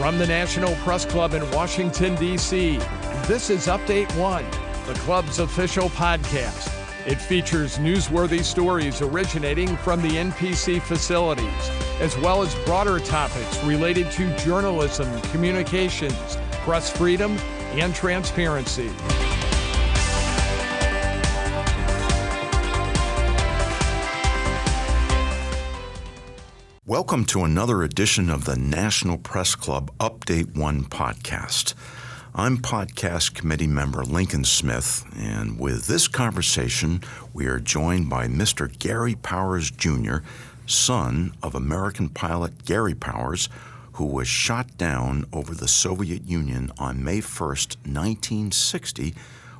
From the National Press Club in Washington, D.C., this is Update One, the club's official podcast. It features newsworthy stories originating from the NPC facilities, as well as broader topics related to journalism, communications, press freedom, and transparency. Welcome to another edition of the National Press Club Update One podcast. I'm podcast committee member Lincoln Smith, and with this conversation, we are joined by Mr. Gary Powers, Jr., son of American pilot Gary Powers, who was shot down over the Soviet Union on May 1st, 1960,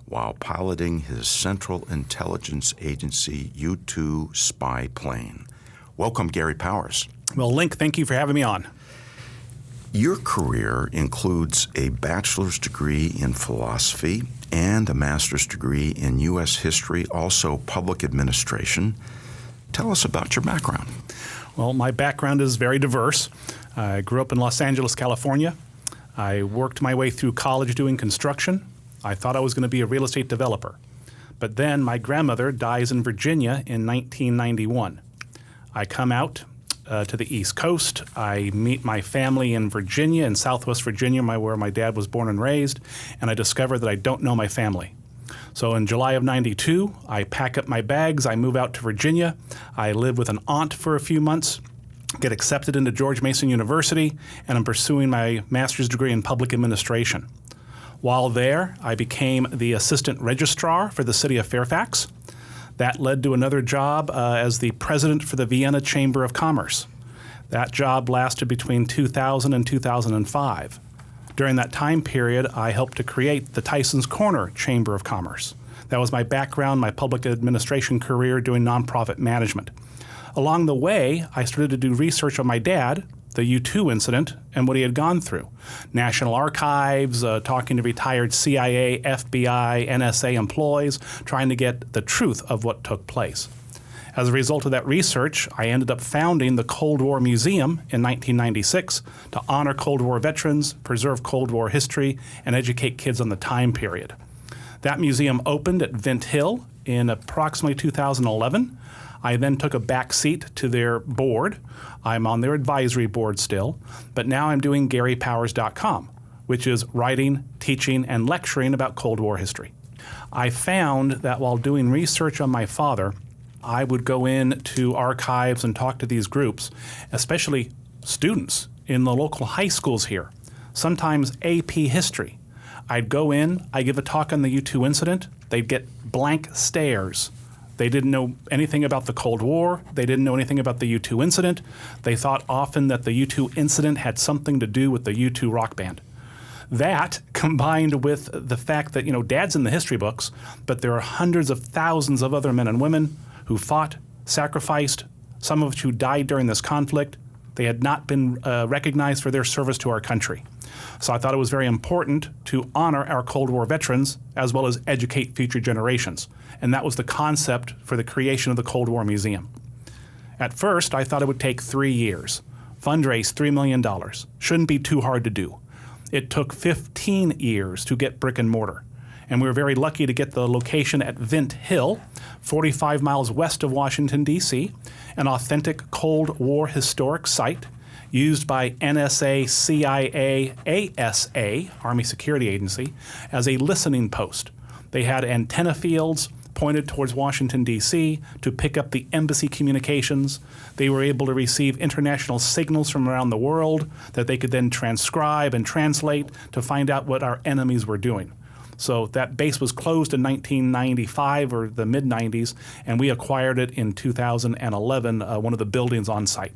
while piloting his Central Intelligence Agency U-2 spy plane. Welcome, Gary Powers. Well, Link, thank you for having me on. Your career includes a bachelor's degree in philosophy and a master's degree in U.S. history, also public administration. Tell us about your background. Well, my background is very diverse. I grew up in Los Angeles, California. I worked my way through college doing construction. I thought I was going to be a real estate developer. But then my grandmother dies in Virginia in 1991. I come out to the East Coast. I meet my family in Virginia, in Southwest Virginia, where my dad was born and raised, and I discover that I don't know my family. So in July of '92, I pack up my bags, I move out to Virginia, I live with an aunt for a few months, get accepted into George Mason University, and I'm pursuing my master's degree in public administration. While there, I became the assistant registrar for the city of Fairfax. That led to another job as the president for the Vienna Chamber of Commerce. That job lasted between 2000 and 2005. During that time period, I helped to create the Tyson's Corner Chamber of Commerce. That was my background, my public administration career doing nonprofit management. Along the way, I started to do research on my dad, the U-2 incident, and what he had gone through. National Archives, talking to retired CIA, FBI, NSA employees, trying to get the truth of what took place. As a result of that research, I ended up founding the Cold War Museum in 1996 to honor Cold War veterans, preserve Cold War history, and educate kids on the time period. That museum opened at Vint Hill in approximately 2011. I then took a back seat to their board. I'm on their advisory board still, but now I'm doing GaryPowers.com, which is writing, teaching, and lecturing about Cold War history. I found that while doing research on my father, I would go in to archives and talk to these groups, especially students in the local high schools here, sometimes AP history. I'd go in, I'd give a talk on the U-2 incident, they'd get blank stares. They didn't know anything about the Cold War. They didn't know anything about the U-2 incident. They thought often that the U-2 incident had something to do with the U-2 rock band. That, combined with the fact that, Dad's in the history books, but there are hundreds of thousands of other men and women who fought, sacrificed, some of which who died during this conflict. They had not been recognized for their service to our country. So I thought it was very important to honor our Cold War veterans as well as educate future generations. And that was the concept for the creation of the Cold War Museum. At first, I thought it would take 3 years. Fundraise $3 million. Shouldn't be too hard to do. It took 15 years to get brick and mortar. And we were very lucky to get the location at Vint Hill, 45 miles west of Washington, D.C., an authentic Cold War historic site used by NSA, CIA, ASA, Army Security Agency, as a listening post. They had antenna fields pointed towards Washington, D.C. to pick up the embassy communications. They were able to receive international signals from around the world that they could then transcribe and translate to find out what our enemies were doing. So that base was closed in 1995 or the mid-90s, and we acquired it in 2011, one of the buildings on site.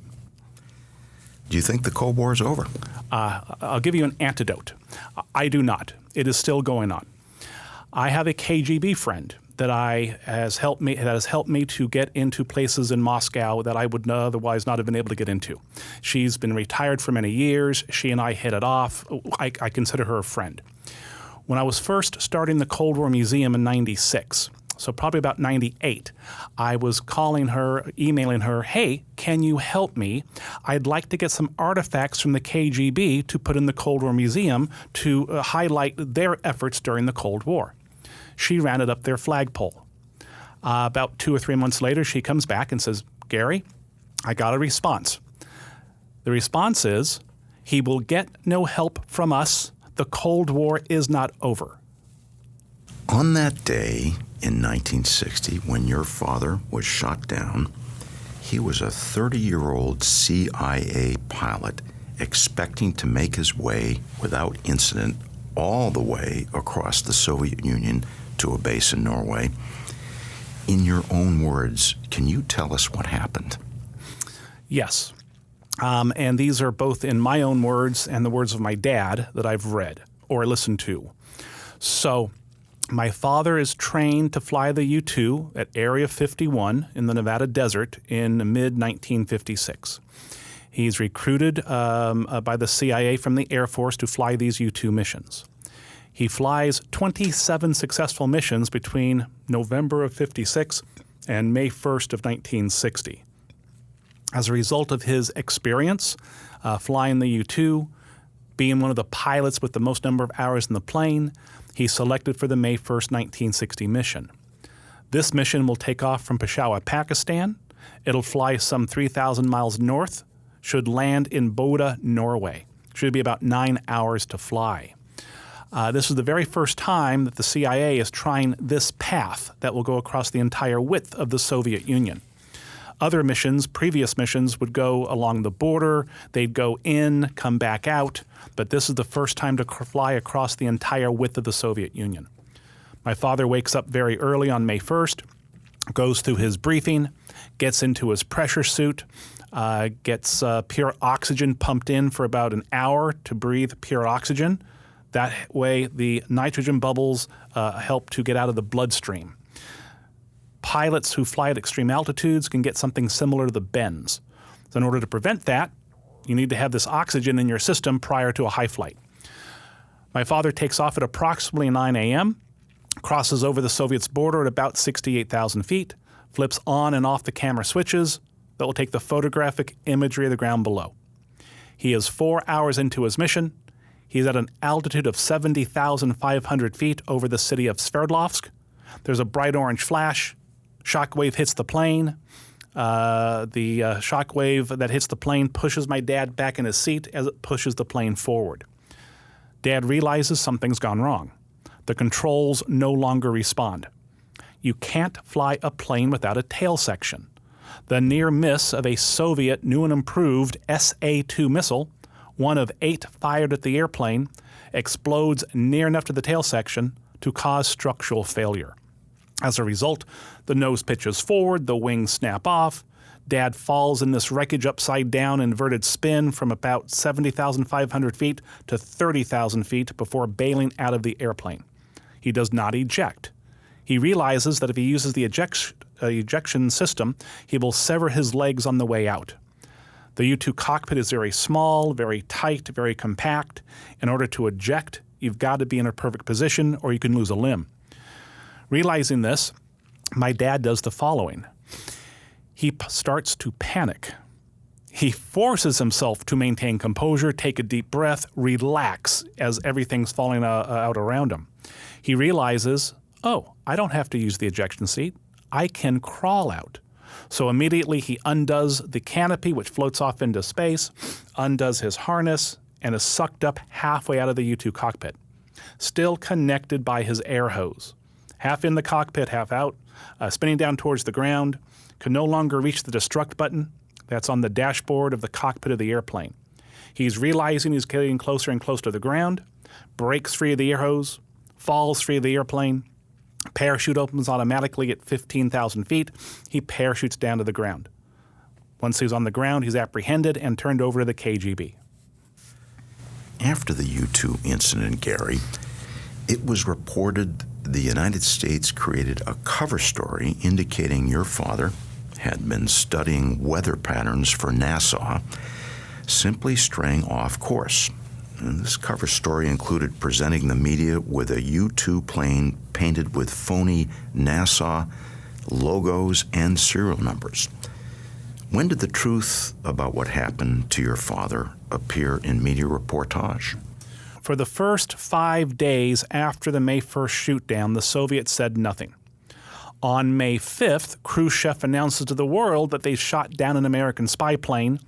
Do you think the Cold War is over? I'll give you an antidote. I do not. It is still going on. I have a KGB friend that has helped me to get into places in Moscow that I would otherwise not have been able to get into. She's been retired for many years. She and I hit it off. I consider her a friend. When I was first starting the Cold War Museum in '96, so probably about 98, I was calling her, emailing her, hey, can you help me? I'd like to get some artifacts from the KGB to put in the Cold War Museum to highlight their efforts during the Cold War. She ran it up their flagpole. About 2 or 3 months later, she comes back and says, Gary, I got a response. The response is, he will get no help from us. The Cold War is not over. On that day in 1960, when your father was shot down, he was a 30-year-old CIA pilot expecting to make his way without incident all the way across the Soviet Union to a base in Norway. In your own words, can you tell us what happened? Yes. And these are both in my own words and the words of my dad that I've read or listened to. So my father is trained to fly the U-2 at Area 51 in the Nevada desert in mid-1956. He's recruited by the CIA from the Air Force to fly these U-2 missions. He flies 27 successful missions between November of 56 and May 1st of 1960. As a result of his experience flying the U-2, being one of the pilots with the most number of hours in the plane, he's selected for the May 1st, 1960 mission. This mission will take off from Peshawar, Pakistan. It'll fly some 3,000 miles north, should land in Bodø, Norway. Should be about 9 hours to fly. This is the very first time that the CIA is trying this path that will go across the entire width of the Soviet Union. Other missions, previous missions, would go along the border. They'd go in, come back out. But this is the first time to fly across the entire width of the Soviet Union. My father wakes up very early on May 1st, goes through his briefing, gets into his pressure suit, gets pure oxygen pumped in for about an hour to breathe pure oxygen. That way, the nitrogen bubbles help to get out of the bloodstream. Pilots who fly at extreme altitudes can get something similar to the bends. So in order to prevent that, you need to have this oxygen in your system prior to a high flight. My father takes off at approximately 9 a.m., crosses over the Soviets' border at about 68,000 feet, flips on and off the camera switches that will take the photographic imagery of the ground below. He is 4 hours into his mission. He's at an altitude of 70,500 feet over the city of Sverdlovsk. There's a bright orange flash. Shockwave hits the plane. The shockwave that hits the plane pushes my dad back in his seat as it pushes the plane forward. Dad realizes something's gone wrong. The controls no longer respond. You can't fly a plane without a tail section. The near miss of a Soviet new and improved SA-2 missile, one of 8 fired at the airplane, explodes near enough to the tail section to cause structural failure. As a result, the nose pitches forward, the wings snap off. Dad falls in this wreckage upside down inverted spin from about 70,500 feet to 30,000 feet before bailing out of the airplane. He does not eject. He realizes that if he uses the ejection system, he will sever his legs on the way out. The U-2 cockpit is very small, very tight, very compact. In order to eject, you've got to be in a perfect position or you can lose a limb. Realizing this, my dad does the following. He starts to panic. He forces himself to maintain composure, take a deep breath, relax as everything's falling out around him. He realizes, oh, I don't have to use the ejection seat. I can crawl out. So immediately he undoes the canopy, which floats off into space, undoes his harness, and is sucked up halfway out of the U-2 cockpit, still connected by his air hose. Half in the cockpit, half out, spinning down towards the ground, can no longer reach the destruct button that's on the dashboard of the cockpit of the airplane. He's realizing he's getting closer and closer to the ground, breaks free of the air hose, falls free of the airplane, parachute opens automatically at 15,000 feet. He parachutes down to the ground. Once he's on the ground, he's apprehended and turned over to the KGB. After the U-2 incident, Gary, it was reported the United States created a cover story indicating your father had been studying weather patterns for NASA, simply straying off course. And this cover story included presenting the media with a U-2 plane painted with phony NASA logos and serial numbers. When did the truth about what happened to your father appear in media reportage? For the first 5 days after the May 1st shoot-down, the Soviets said nothing. On May 5th, Khrushchev announces to the world that they shot down an American spy plane,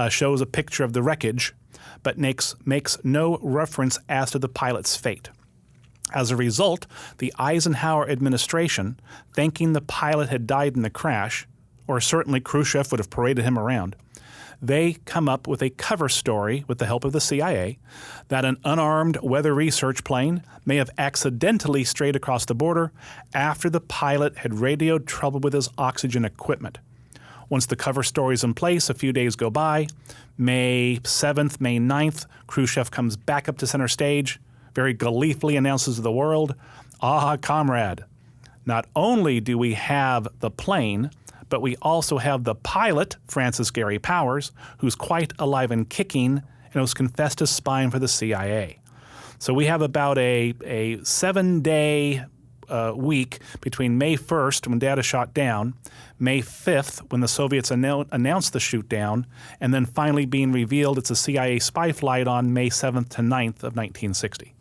shows a picture of the wreckage, but makes no reference as to the pilot's fate. As a result, the Eisenhower administration, thinking the pilot had died in the crash, or certainly Khrushchev would have paraded him around, they come up with a cover story with the help of the CIA that an unarmed weather research plane may have accidentally strayed across the border after the pilot had radioed trouble with his oxygen equipment. Once the cover story is in place, a few days go by. May 7th, May 9th, Khrushchev comes back up to center stage, very gleefully announces to the world, "Ah, comrade, not only do we have the plane, but we also have the pilot, Francis Gary Powers, who's quite alive and kicking and was confessed as spying for the CIA." So we have about a 7-day week between May 1st, when Dad is shot down, May 5th, when the Soviets announced the shoot down, and then finally being revealed it's a CIA spy flight on May 7th to 9th of 1960.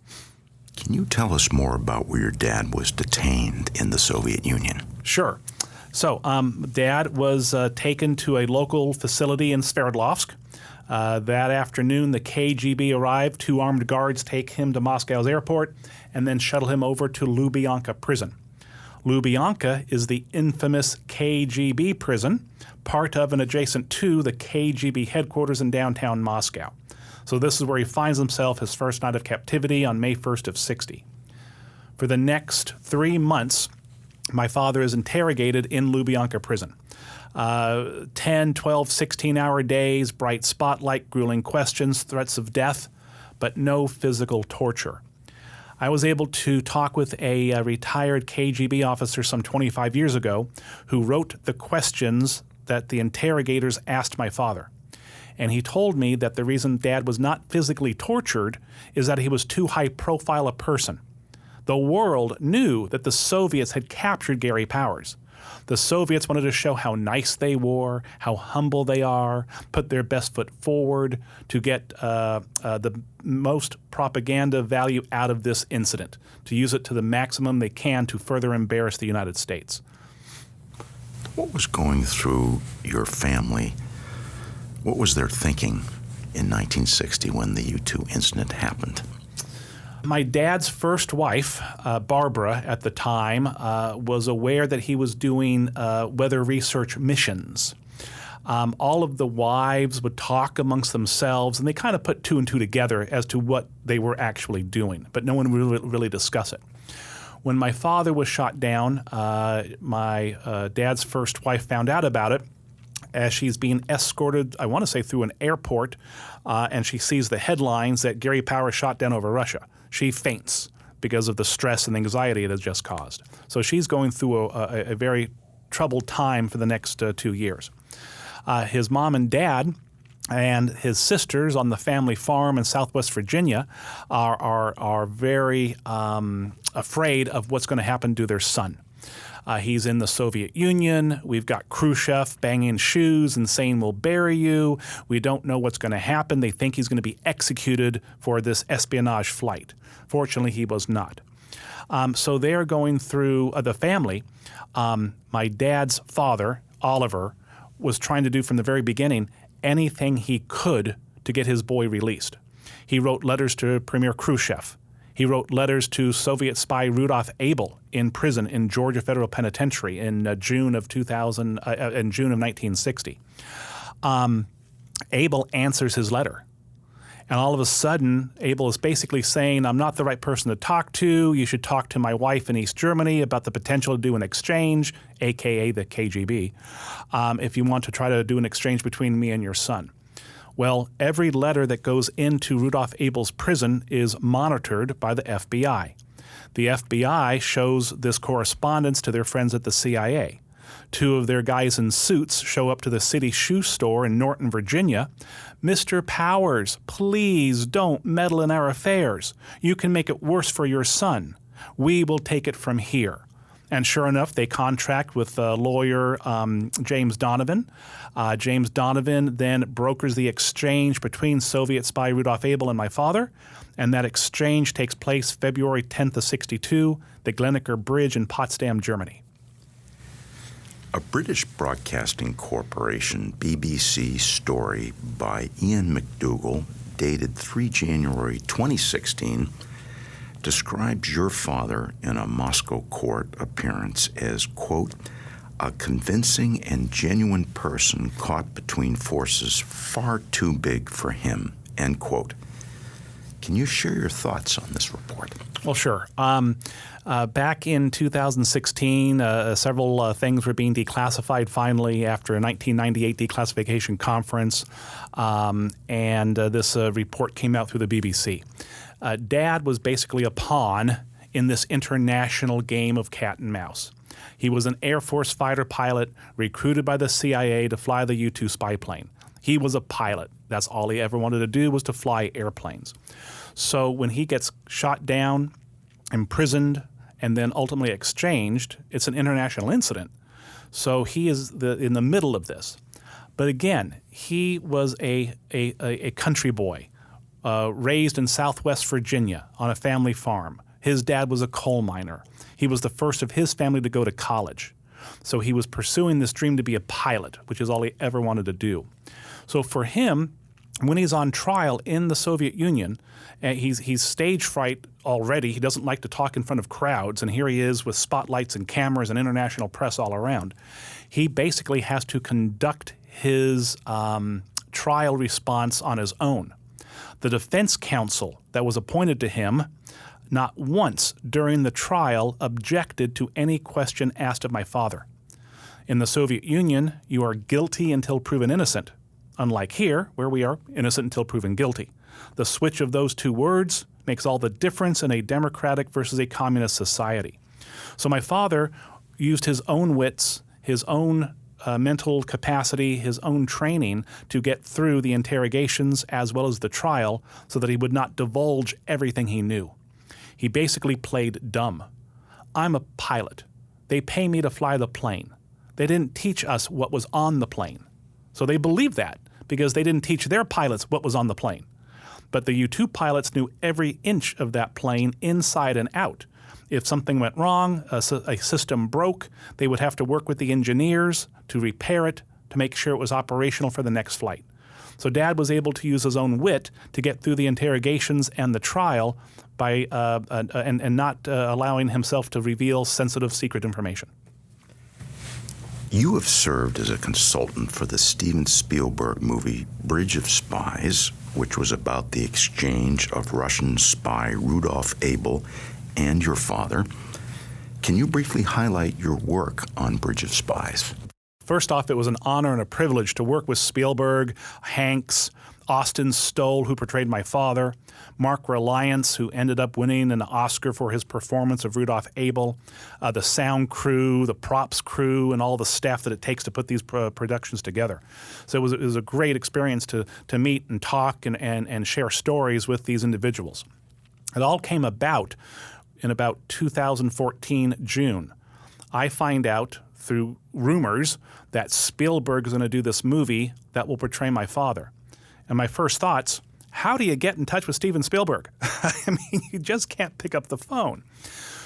Can you tell us more about where your dad was detained in the Soviet Union? Sure. So Dad was taken to a local facility in Sverdlovsk. That afternoon, the KGB arrived. 2 armed guards take him to Moscow's airport and then shuttle him over to Lubyanka prison. Lubyanka is the infamous KGB prison, part of and adjacent to the KGB headquarters in downtown Moscow. So this is where he finds himself his first night of captivity on May 1st of 60. For the next 3 months, my father is interrogated in Lubyanka prison. 10, 12, 16-hour days, bright spotlight, grueling questions, threats of death, but no physical torture. I was able to talk with a retired KGB officer some 25 years ago who wrote the questions that the interrogators asked my father. And he told me that the reason Dad was not physically tortured is that he was too high-profile a person. The world knew that the Soviets had captured Gary Powers. The Soviets wanted to show how nice they were, how humble they are, put their best foot forward to get the most propaganda value out of this incident, to use it to the maximum they can to further embarrass the United States. What was going through your family? What was their thinking in 1960 when the U-2 incident happened? My dad's first wife, Barbara, at the time, was aware that he was doing weather research missions. All of the wives would talk amongst themselves, and they kind of put 2 and 2 together as to what they were actually doing, but no one would really discuss it. When my father was shot down, my dad's first wife found out about it as she's being escorted, I want to say, through an airport, and she sees the headlines that Gary Powers shot down over Russia. She faints because of the stress and anxiety it has just caused. So she's going through a very troubled time for the next 2 years. His mom and dad and his sisters on the family farm in Southwest Virginia are very afraid of what's going to happen to their son. He's in the Soviet Union. We've got Khrushchev banging shoes and saying, "We'll bury you." We don't know what's going to happen. They think he's going to be executed for this espionage flight. Fortunately, he was not. So they're going through the family. My dad's father, Oliver, was trying to do from the very beginning anything he could to get his boy released. He wrote letters to Premier Khrushchev. He wrote letters to Soviet spy Rudolph Abel in prison in Georgia Federal Penitentiary in June of 1960. Abel answers his letter. And all of a sudden, Abel is basically saying, "I'm not the right person to talk to. You should talk to my wife in East Germany about the potential to do an exchange," a.k.a. the KGB, "if you want to try to do an exchange between me and your son." Well, every letter that goes into Rudolph Abel's prison is monitored by the FBI. The FBI shows this correspondence to their friends at the CIA. Two of their guys in suits show up to the city shoe store in Norton, Virginia. "Mr. Powers, please don't meddle in our affairs. You can make it worse for your son. We will take it from here." And sure enough, they contract with lawyer James Donovan. James Donovan then brokers the exchange between Soviet spy Rudolph Abel and my father, and that exchange takes place February 10th of 1962, the Glienicke Bridge in Potsdam, Germany. A British Broadcasting Corporation BBC story by Ian McDougall, dated 3 January 2016, describes your father in a Moscow court appearance as, quote, "a convincing and genuine person caught between forces far too big for him," end quote. Can you share your thoughts on this report? Well, sure. Back in 2016, several things were being declassified finally after a 1998 declassification conference, and this report came out through the BBC. Dad was basically a pawn in this international game of cat and mouse. He was an Air Force fighter pilot recruited by the CIA to fly the U-2 spy plane. He was a pilot. That's all he ever wanted to do, was to fly airplanes. So when he gets shot down, imprisoned, and then ultimately exchanged, it's an international incident. So he is in the middle of this. But again, he was a country boy, raised in Southwest Virginia on a family farm. His dad was a coal miner. He was the first of his family to go to college. So he was pursuing this dream to be a pilot, which is all he ever wanted to do. So for him, when he's on trial in the Soviet Union, he's stage fright already. He doesn't like to talk in front of crowds, and here he is with spotlights and cameras and international press all around. He basically has to conduct his trial response on his own. The defense counsel that was appointed to him not once during the trial objected to any question asked of my father. In the Soviet Union, you are guilty until proven innocent. Unlike here, where we are innocent until proven guilty. The switch of those two words makes all the difference in a democratic versus a communist society. So my father used his own wits, his own mental capacity, his own training to get through the interrogations as well as the trial so that he would not divulge everything he knew. He basically played dumb. I'm a pilot. They pay me to fly the plane. They didn't teach us what was on the plane. So they believed that because they didn't teach their pilots what was on the plane. But the U-2 pilots knew every inch of that plane inside and out. If something went wrong, a system broke, they would have to work with the engineers to repair it to make sure it was operational for the next flight. So Dad was able to use his own wit to get through the interrogations and the trial by and not allowing himself to reveal sensitive, secret information. You have served as a consultant for the Steven Spielberg movie Bridge of Spies, which was about the exchange of Russian spy Rudolph Abel and your father. Can you briefly highlight your work on Bridge of Spies? First off, it was an honor and a privilege to work with Spielberg, Hanks, Austin Stoll, who portrayed my father, Mark Reliance, who ended up winning an Oscar for his performance of Rudolph Abel, the sound crew, the props crew, and all the staff that it takes to put these productions together. So it was a great experience to meet and talk and share stories with these individuals. It all came about in about 2014, June. I find out through rumors that Spielberg is going to do this movie that will portray my father. And my first thoughts, how do you get in touch with Steven Spielberg? I mean, you just can't pick up the phone.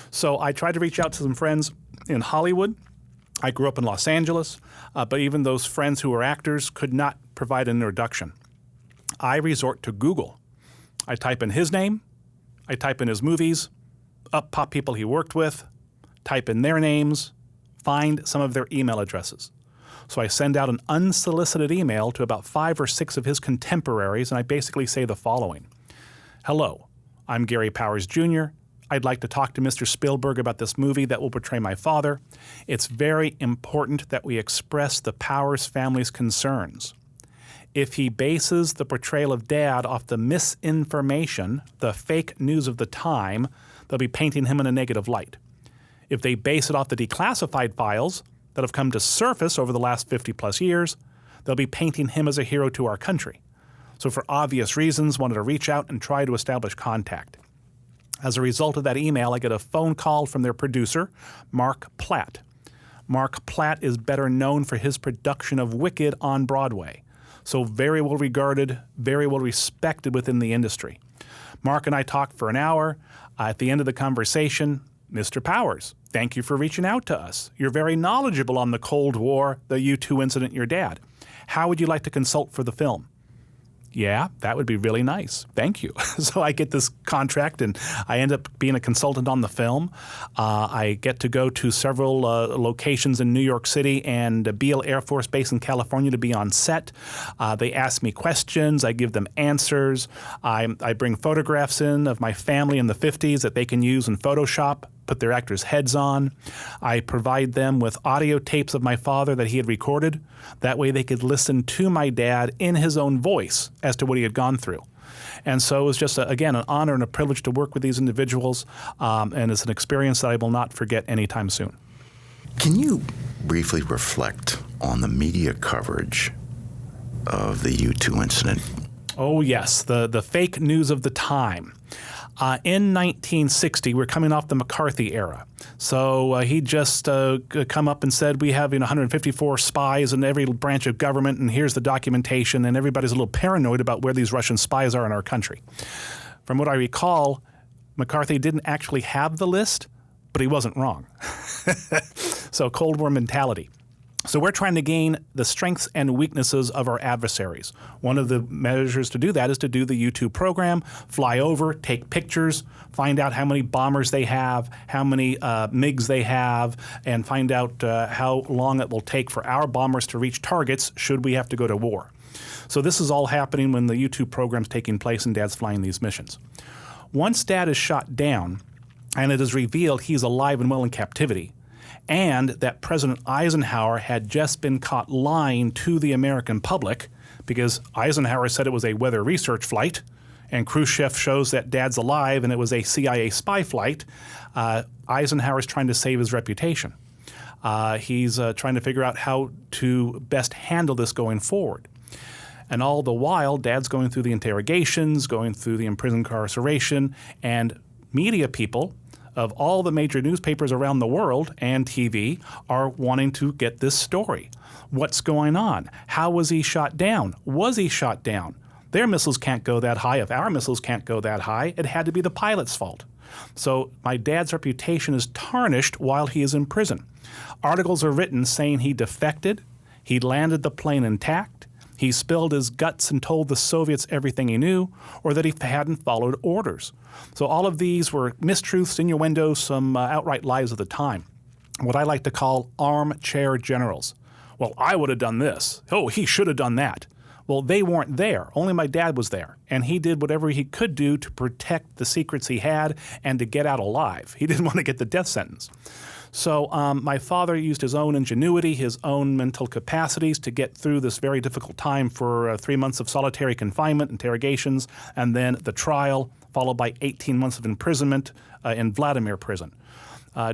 So I tried to reach out to some friends in Hollywood. I grew up in Los Angeles, but even those friends who were actors could not provide an introduction. I resort to Google. I type in his name, I type in his movies, up pop people he worked with, type in their names, find some of their email addresses. So I send out an unsolicited email to about 5 or 6 of his contemporaries, and I basically say the following. Hello, I'm Gary Powers Jr. I'd like to talk to Mr. Spielberg about this movie that will portray my father. It's very important that we express the Powers family's concerns. If he bases the portrayal of Dad off the misinformation, the fake news of the time, they'll be painting him in a negative light. If they base it off the declassified files, that have come to surface over the last 50-plus years, they'll be painting him as a hero to our country. So for obvious reasons, wanted to reach out and try to establish contact. As a result of that email, I get a phone call from their producer, Mark Platt. Mark Platt is better known for his production of Wicked on Broadway, so very well regarded, very well respected within the industry. Mark and I talked for an hour. At the end of the conversation, Mr. Powers, thank you for reaching out to us. You're very knowledgeable on the Cold War, the U-2 incident, your dad. How would you like to consult for the film? Yeah, that would be really nice. Thank you. So I get this contract, and I end up being a consultant on the film. I get to go to several locations in New York City and Beale Air Force Base in California to be on set. They ask me questions. I give them answers. I bring photographs in of my family in the 50s that they can use in Photoshop, put their actors' heads on. I provide them with audio tapes of my father that he had recorded. That way they could listen to my dad in his own voice as to what he had gone through. And so it was just, again, an honor and a privilege to work with these individuals, and it's an experience that I will not forget anytime soon. Can you briefly reflect on the media coverage of the U-2 incident? Oh, yes, the fake news of the time. In 1960, we're coming off the McCarthy era. So he just come up and said, we have 154 spies in every branch of government, and here's the documentation, and everybody's a little paranoid about where these Russian spies are in our country. From what I recall, McCarthy didn't actually have the list, but he wasn't wrong. So Cold War mentality. So we're trying to gain the strengths and weaknesses of our adversaries. One of the measures to do that is to do the U-2 program, fly over, take pictures, find out how many bombers they have, how many MiGs they have, and find out how long it will take for our bombers to reach targets should we have to go to war. So this is all happening when the U-2 program is taking place and Dad's flying these missions. Once Dad is shot down and it is revealed he's alive and well in captivity, and that President Eisenhower had just been caught lying to the American public because Eisenhower said it was a weather research flight, and Khrushchev shows that Dad's alive and it was a CIA spy flight. Eisenhower's trying to save his reputation. He's trying to figure out how to best handle this going forward. And all the while, Dad's going through the interrogations, going through the imprisoned incarceration, and media people of all the major newspapers around the world and TV are wanting to get this story. What's going on? How was he shot down? Was he shot down? Their missiles can't go that high. If our missiles can't go that high, it had to be the pilot's fault. So my dad's reputation is tarnished while he is in prison. Articles are written saying he defected, he landed the plane intact, he spilled his guts and told the Soviets everything he knew, or that he hadn't followed orders. So all of these were mistruths, innuendos, some outright lies of the time. What I like to call armchair generals. Well, I would have done this. Oh, he should have done that. Well, they weren't there. Only my dad was there. And he did whatever he could do to protect the secrets he had and to get out alive. He didn't want to get the death sentence. So my father used his own ingenuity, his own mental capacities to get through this very difficult time for 3 months of solitary confinement, interrogations, and then the trial, followed by 18 months of imprisonment in Vladimir prison.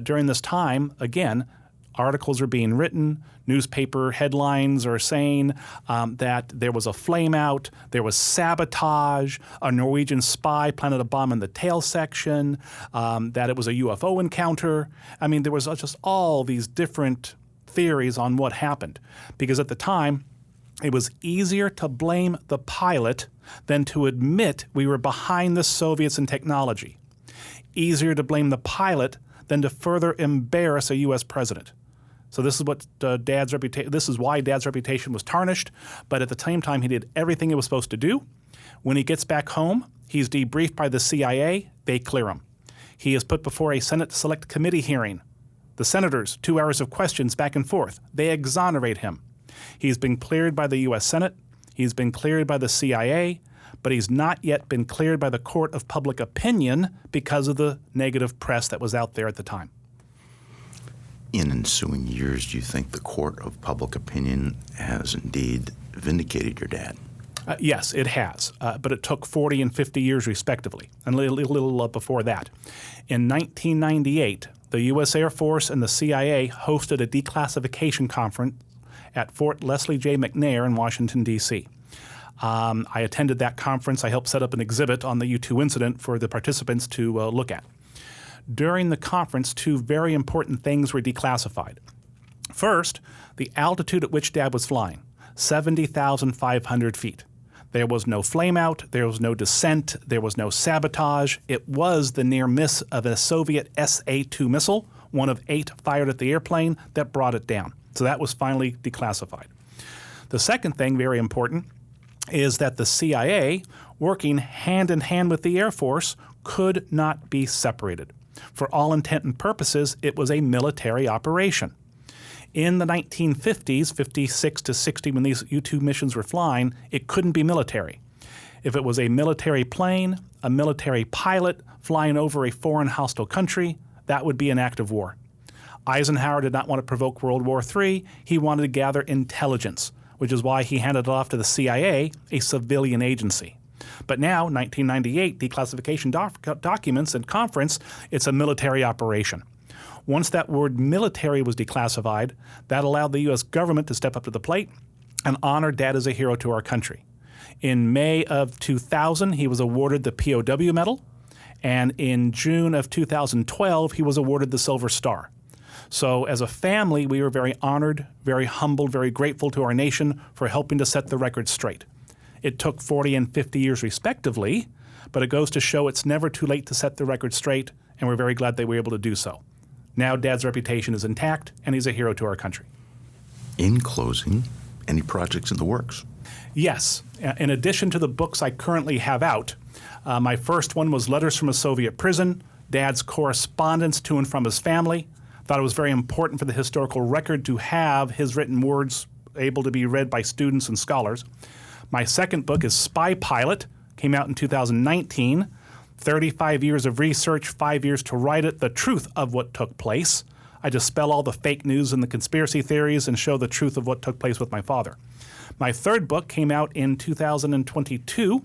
During this time, again, articles are being written, newspaper headlines are saying that there was a flameout, there was sabotage, a Norwegian spy planted a bomb in the tail section, that it was a UFO encounter. I mean, there was just all these different theories on what happened. Because at the time, it was easier to blame the pilot than to admit we were behind the Soviets in technology. Easier to blame the pilot than to further embarrass a U.S. president. So this is what Dad's reputation. This is why Dad's reputation was tarnished. But at the same time, he did everything he was supposed to do. When he gets back home, he's debriefed by the CIA. They clear him. He is put before a Senate Select Committee hearing. The senators, 2 hours of questions back and forth. They exonerate him. He's been cleared by the U.S. Senate. He's been cleared by the CIA. But he's not yet been cleared by the court of public opinion because of the negative press that was out there at the time. In ensuing years, do you think the court of public opinion has indeed vindicated your dad? Yes, it has, but it took 40 and 50 years respectively, and a little before that. In 1998, the U.S. Air Force and the CIA hosted a declassification conference at Fort Leslie J. McNair in Washington, D.C. I attended that conference. I helped set up an exhibit on the U-2 incident for the participants to look at. During the conference, two very important things were declassified. First, the altitude at which Dad was flying, 70,500 feet. There was no flameout, there was no descent, there was no sabotage. It was the near miss of a Soviet SA-2 missile, one of 8 fired at the airplane, that brought it down. So that was finally declassified. The second thing, very important, is that the CIA, working hand in hand with the Air Force, could not be separated. For all intent and purposes, it was a military operation. In the 1950s, 56 to 60, when these U-2 missions were flying, it couldn't be military. If it was a military plane, a military pilot flying over a foreign hostile country, that would be an act of war. Eisenhower did not want to provoke World War III. He wanted to gather intelligence, which is why he handed it off to the CIA, a civilian agency. But now, 1998, declassification documents and conference, it's a military operation. Once that word military was declassified, that allowed the U.S. government to step up to the plate and honor Dad as a hero to our country. In May of 2000, he was awarded the POW Medal, and in June of 2012, he was awarded the Silver Star. So as a family, we were very honored, very humbled, very grateful to our nation for helping to set the record straight. It took 40 and 50 years respectively, but it goes to show it's never too late to set the record straight, and we're very glad they were able to do so. Now Dad's reputation is intact, and he's a hero to our country. In closing, any projects in the works? Yes. In addition to the books I currently have out, my first one was Letters from a Soviet Prison, Dad's correspondence to and from his family. Thought it was very important for the historical record to have his written words able to be read by students and scholars. My second book is Spy Pilot, came out in 2019. 35 years of research, 5 years to write it, the truth of what took place. I dispel all the fake news and the conspiracy theories and show the truth of what took place with my father. My third book came out in 2022,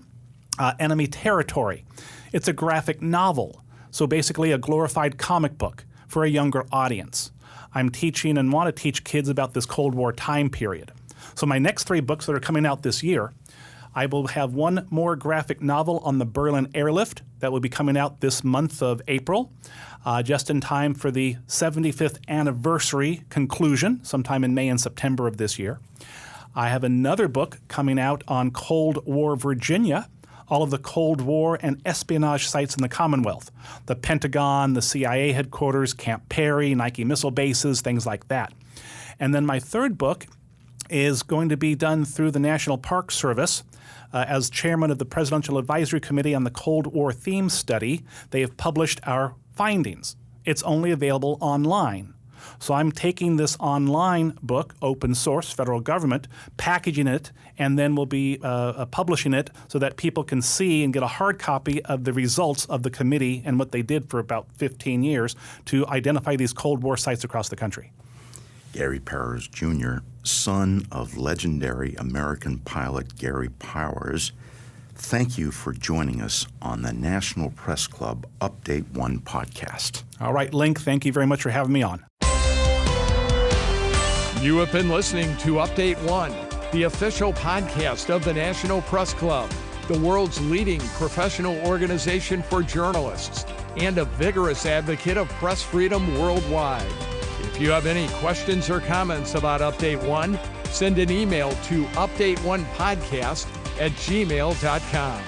Enemy Territory. It's a graphic novel, so basically a glorified comic book for a younger audience. I'm teaching and want to teach kids about this Cold War time period. So my next 3 books that are coming out this year, I will have one more graphic novel on the Berlin airlift that will be coming out this month of April, just in time for the 75th anniversary conclusion, sometime in May and September of this year. I have another book coming out on Cold War Virginia, all of the Cold War and espionage sites in the Commonwealth, the Pentagon, the CIA headquarters, Camp Perry, Nike missile bases, things like that. And then my third book is going to be done through the National Park Service. As chairman of the Presidential Advisory Committee on the Cold War Theme Study, they have published our findings. It's only available online. So I'm taking this online book, open source, federal government, packaging it, and then we'll be publishing it so that people can see and get a hard copy of the results of the committee and what they did for about 15 years to identify these Cold War sites across the country. Gary Powers, Jr., son of legendary American pilot Gary Powers, thank you for joining us on the National Press Club Update 1 podcast. All right, Link, thank you very much for having me on. You have been listening to Update 1, the official podcast of the National Press Club, the world's leading professional organization for journalists and a vigorous advocate of press freedom worldwide. If you have any questions or comments about Update 1, send an email to update1podcast@gmail.com.